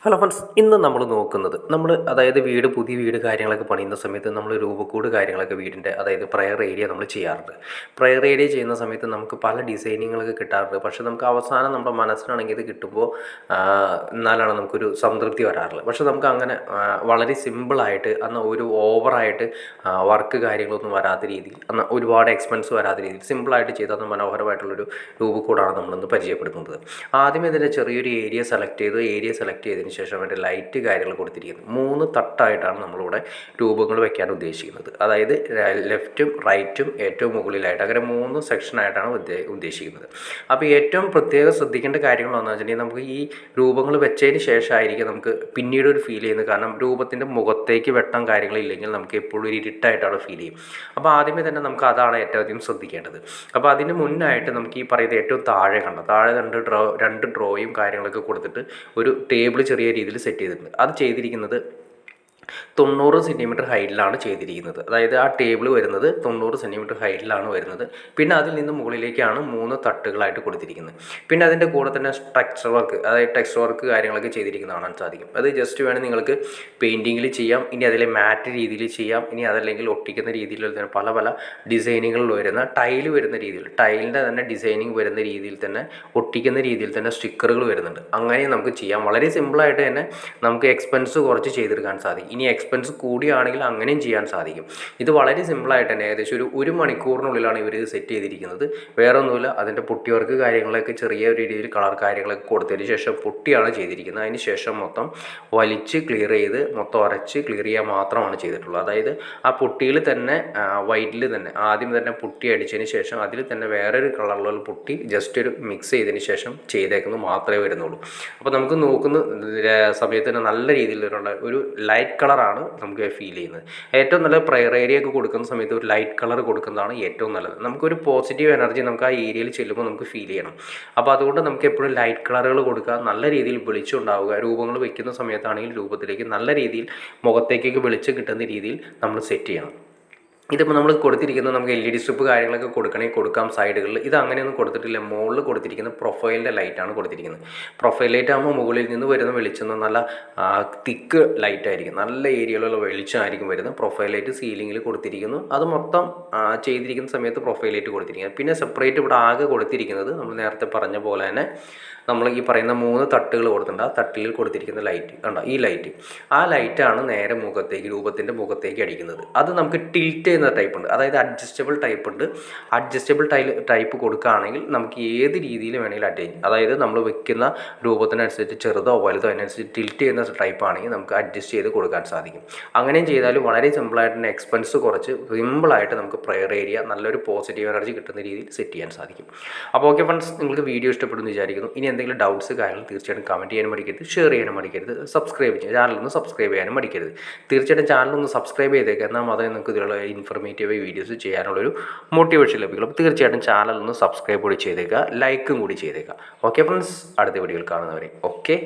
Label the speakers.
Speaker 1: Hello friends, ഇന്ന് നമ്മൾ നോക്കുന്നത് അതായത് പുതിയ വീട് കാര്യങ്ങളൊക്കെ പണിയുന്ന സമയത്ത് നമ്മൾ രൂപക്കൂട് കാര്യങ്ങളൊക്കെ വീടിൻ്റെ അതായത് പ്രയർ ഏരിയ നമ്മൾ ചെയ്യാറുണ്ട്. പ്രയർ ഏരിയ ചെയ്യുന്ന സമയത്ത് നമുക്ക് പല ഡിസൈനിങ്ങുകളൊക്കെ കിട്ടാറുണ്ട്. പക്ഷേ നമുക്ക് അവസാനം നമ്മുടെ മനസ്സിനാണെങ്കിൽ ഇത് കിട്ടുമ്പോൾ എന്നാലാണ് നമുക്കൊരു സംതൃപ്തി വരാറുള്ളത്. പക്ഷേ നമുക്ക് അങ്ങനെ വളരെ സിമ്പിളായിട്ട് ഒരു ഓവറായിട്ട് വർക്ക് കാര്യങ്ങളൊന്നും വരാത്ത രീതിയിൽ ഒരുപാട് എക്സ്പെൻസ് വരാത്ത രീതിയിൽ സിമ്പിളായിട്ട് ചെയ്താൽ മനോഹരമായിട്ടുള്ളൊരു രൂപക്കൂടാണ് നമ്മളിന്ന് പരിചയപ്പെടുത്തുന്നത്. ആദ്യമേ ഇതിൻ്റെ ചെറിയൊരു ഏരിയ സെലക്ട് ചെയ്തതിന് ശേഷം അതിൻ്റെ ലൈറ്റ് കാര്യങ്ങൾ കൊടുത്തിരിക്കുന്നത് 3 തട്ടായിട്ടാണ് നമ്മളിവിടെ രൂപങ്ങൾ വയ്ക്കാൻ ഉദ്ദേശിക്കുന്നത്. അതായത് ലെഫ്റ്റും റൈറ്റും ഏറ്റവും മുകളിലായിട്ട് അങ്ങനെ 3 സെക്ഷനായിട്ടാണ് ഉദ്ദേശിക്കുന്നത്. അപ്പോൾ ഏറ്റവും പ്രത്യേകം ശ്രദ്ധിക്കേണ്ട കാര്യങ്ങൾ എന്ന് വെച്ചിട്ടുണ്ടെങ്കിൽ നമുക്ക് ഈ രൂപങ്ങൾ വെച്ചതിന് ശേഷമായിരിക്കും നമുക്ക് പിന്നീട് ഒരു ഫീൽ ചെയ്യുന്നത്. കാരണം രൂപത്തിൻ്റെ മുഖത്തേക്ക് വെട്ടം കാര്യങ്ങളില്ലെങ്കിൽ നമുക്ക് എപ്പോഴും ഒരു ഇരുട്ടായിട്ടാണ് ഫീൽ ചെയ്യും. അപ്പോൾ ആദ്യമേ തന്നെ നമുക്ക് അതാണ് ഏറ്റവും അധികം ശ്രദ്ധിക്കേണ്ടത്. അപ്പോൾ അതിന് മുന്നായിട്ട് നമുക്ക് ഈ പറയുന്നത് ഏറ്റവും താഴെ രണ്ട് ഡ്രോയും കാര്യങ്ങളൊക്കെ കൊടുത്തിട്ട് ഒരു ടേബിൾ ചെറിയ രീതിയിൽ സെറ്റ് ചെയ്തിട്ടുണ്ട്. അത് ചെയ്തിരിക്കുന്നത് 90 സെൻറ്റിമീറ്റർ ഹൈറ്റിലാണ് ചെയ്തിരിക്കുന്നത്. അതായത് ആ ടേബിൾ വരുന്നത് 90 സെൻറ്റിമീറ്റർ ഹൈറ്റിലാണ് വരുന്നത്. പിന്നെ അതിൽ നിന്ന് മുകളിലേക്കാണ് 3 തട്ടുകളായിട്ട് കൊടുത്തിരിക്കുന്നത്. പിന്നെ അതിൻ്റെ കൂടെ തന്നെ ടെക്സ്ചർ വർക്ക് കാര്യങ്ങളൊക്കെ ചെയ്തിരിക്കുന്നത് കാണാൻ സാധിക്കും. അത് ജസ്റ്റ് വേണമെങ്കിൽ നിങ്ങൾക്ക് പെയിൻറ്റിങ്ങിൽ ചെയ്യാം, ഇനി അതിലെ മാറ്റ് രീതിയിൽ ചെയ്യാം, ഇനി അതല്ലെങ്കിൽ ഒട്ടിക്കുന്ന രീതിയിൽ തന്നെ പല ഡിസൈനുകളിൽ വരുന്ന ടൈലിൻ്റെ തന്നെ ഡിസൈനിങ് വരുന്ന രീതിയിൽ തന്നെ ഒട്ടിക്കുന്ന രീതിയിൽ തന്നെ സ്റ്റിക്കറുകൾ വരുന്നുണ്ട്. അങ്ങനെ നമുക്ക് ചെയ്യാം. വളരെ സിമ്പിളായിട്ട് തന്നെ നമുക്ക് എക്സ്പെൻസ് കുറച്ച് ചെയ്തെടുക്കാൻ സാധിക്കും. ഇനി എക്സ്പെൻസ് കൂടിയാണെങ്കിൽ അങ്ങനെയും ചെയ്യാൻ സാധിക്കും. ഇത് വളരെ സിമ്പിളായിട്ട് തന്നെ ഏകദേശം ഒരു മണിക്കൂറിനുള്ളിലാണ് ഇവർ സെറ്റ് ചെയ്തിരിക്കുന്നത്. വേറെ ഒന്നുമില്ല, അതിൻ്റെ പുട്ടി വർക്ക് കാര്യങ്ങളൊക്കെ ചെറിയ ഒരു രീതിയിൽ കളർ കാര്യങ്ങളൊക്കെ കൊടുത്തതിന് ശേഷം പുട്ടിയാണ് ചെയ്തിരിക്കുന്നത്. അതിന് ശേഷം മൊത്തം വലിച്ച് ക്ലിയർ ചെയ്ത് മൊത്തം ഉരച്ച് ക്ലിയർ ചെയ്യാൻ മാത്രമാണ് ചെയ്തിട്ടുള്ളത്. അതായത് ആ പുട്ടിയിൽ തന്നെ വൈറ്റിൽ തന്നെ ആദ്യം തന്നെ പുട്ടി അടിച്ചതിന് ശേഷം അതിൽ തന്നെ വേറൊരു കളറിലുള്ള പുട്ടി ജസ്റ്റ് ഒരു മിക്സ് ചെയ്തതിന് ശേഷം ചെയ്തേക്കുന്നത് മാത്രമേ വരുന്നുള്ളൂ. അപ്പോൾ നമുക്ക് നോക്കുന്ന സമയത്ത് തന്നെ നല്ല രീതിയിലുള്ള ഒരു ലൈറ്റ് കളറാണ് നമുക്ക് ഫീൽ ചെയ്യുന്നത്. ഏറ്റവും നല്ല പ്രയർ ഏരിയ ഒക്കെ കൊടുക്കുന്ന സമയത്ത് ഒരു ലൈറ്റ് കളർ കൊടുക്കുന്നതാണ് ഏറ്റവും നല്ലത്. നമുക്കൊരു പോസിറ്റീവ് എനർജി നമുക്ക് ആ ഏരിയയിൽ ചെല്ലുമ്പോൾ നമുക്ക് ഫീൽ ചെയ്യണം. അപ്പോൾ അതുകൊണ്ട് നമുക്ക് എപ്പോഴും ലൈറ്റ് കളറുകൾ കൊടുക്കുക, നല്ല രീതിയിൽ വെളിച്ചം ഉണ്ടാവുക. രൂപങ്ങൾ വയ്ക്കുന്ന സമയത്താണെങ്കിൽ രൂപത്തിലേക്ക് നല്ല രീതിയിൽ മുഖത്തേക്കൊക്കെ വെളിച്ചം കിട്ടുന്ന രീതിയിൽ നമ്മൾ സെറ്റ് ചെയ്യണം. ഇതിപ്പോൾ നമ്മൾ കൊടുത്തിരിക്കുന്നത് നമുക്ക് LED സ്ട്രിപ്പ് കാര്യങ്ങളൊക്കെ കൊടുക്കാം സൈഡുകളിൽ. ഇത് അങ്ങനെയൊന്നും കൊടുത്തിട്ടില്ല. മുകളിൽ കൊടുത്തിരിക്കുന്ന പ്രൊഫൈലിൻ്റെ ലൈറ്റാണ് കൊടുത്തിരിക്കുന്നത്. പ്രൊഫൈൽ ലൈറ്റ് ആകുമ്പോൾ മുകളിൽ നിന്ന് വരുന്ന വെളിച്ചം നല്ല തിക്ക് ലൈറ്റായിരിക്കും, നല്ല ഏരിയയിലുള്ള വെളിച്ചമായിരിക്കും വരുന്നത്. പ്രൊഫൈൽ ലൈറ്റ് സീലിങ്ങിൽ കൊടുത്തിരിക്കുന്നു. അത് മൊത്തം ചെയ്തിരിക്കുന്ന സമയത്ത് പ്രൊഫൈൽ ലൈറ്റ് കൊടുത്തിരിക്കുന്നത്. പിന്നെ സെപ്പറേറ്റ് ഇവിടെ ആകെ കൊടുത്തിരിക്കുന്നത് നമ്മൾ നേരത്തെ പറഞ്ഞ പോലെ തന്നെ നമ്മൾ ഈ പറയുന്ന 3 തട്ടുകൾ കൊടുത്തിട്ടുണ്ട്. ആ തട്ടിൽ കൊടുത്തിരിക്കുന്ന ലൈറ്റ് കണ്ടോ, ഈ ലൈറ്റ്, ആ ലൈറ്റാണ് നേരെ രൂപത്തിൻ്റെ മുഖത്തേക്ക് അടിക്കുന്നത്. അത് നമുക്ക് ടിൽറ്റ് ചെയ്യുന്ന ടൈപ്പ് ഉണ്ട്, അതായത് അഡ്ജസ്റ്റബിൾ ടൈപ്പ് ഉണ്ട്. അഡ്ജസ്റ്റബിൾ ടൈപ്പ് കൊടുക്കുകയാണെങ്കിൽ നമുക്ക് ഏത് രീതിയിൽ വേണമെങ്കിലും അഡ്ജസ്റ്റ് ചെയ്യും. അതായത് നമ്മൾ വെക്കുന്ന രൂപത്തിനനുസരിച്ച് ചെറുതോ വലുതോ അതിനനുസരിച്ച് ടിൽറ്റ് ചെയ്യുന്ന ടൈപ്പ് ആണെങ്കിൽ നമുക്ക് അഡ്ജസ്റ്റ് ചെയ്ത് കൊടുക്കാൻ സാധിക്കും. അങ്ങനെയും ചെയ്താലും വളരെ സിമ്പിളായിട്ട് തന്നെ എക്സ്പെൻസ് കുറച്ച് സിമ്പിളായിട്ട് നമുക്ക് പ്രയർ ഏരിയ നല്ലൊരു പോസിറ്റീവ് എനർജി കിട്ടുന്ന രീതിയിൽ സെറ്റ് ചെയ്യാൻ സാധിക്കും. അപ്പോൾ ഓക്കെ ഫ്രണ്ട്സ്, നിങ്ങൾക്ക് വീഡിയോ ഇഷ്ടപ്പെടുന്നു വിചാരിക്കുന്നു. ഇനി എന്തെങ്കിലും ഡൗട്ട്സ് കാര്യങ്ങൾ തീർച്ചയായിട്ടും കമൻറ്റ് ചെയ്യാനും മടിക്കരുത്, ഷെയർ ചെയ്യാനും മടിക്കരുത്, ചാനലൊന്ന് സബ്സ്ക്രൈബ് ചെയ്യാനും മടിക്കരുത്. തീർച്ചയായിട്ടും ചാനലൊന്ന് സബ്സ്ക്രൈബ് ചെയ്തേക്കാം, എന്നാൽ അതേ നിങ്ങൾക്ക് ഇതിലുള്ള ഇൻഫർമേറ്റീവ് വീഡിയോസ് ചെയ്യാനുള്ളൊരു മോട്ടിവേഷൻ ലഭിക്കും. അപ്പോൾ തീർച്ചയായിട്ടും ചാനലൊന്ന് സബ്സ്ക്രൈബ് കൂടി ചെയ്തേക്കുക, ലൈക്കും കൂടി ചെയ്തേക്കുക. ഓക്കെ ഫ്രണ്ട്സ്, അടുത്ത വീഡിയോയിൽ കാണുന്നവരെ ഓക്കെ.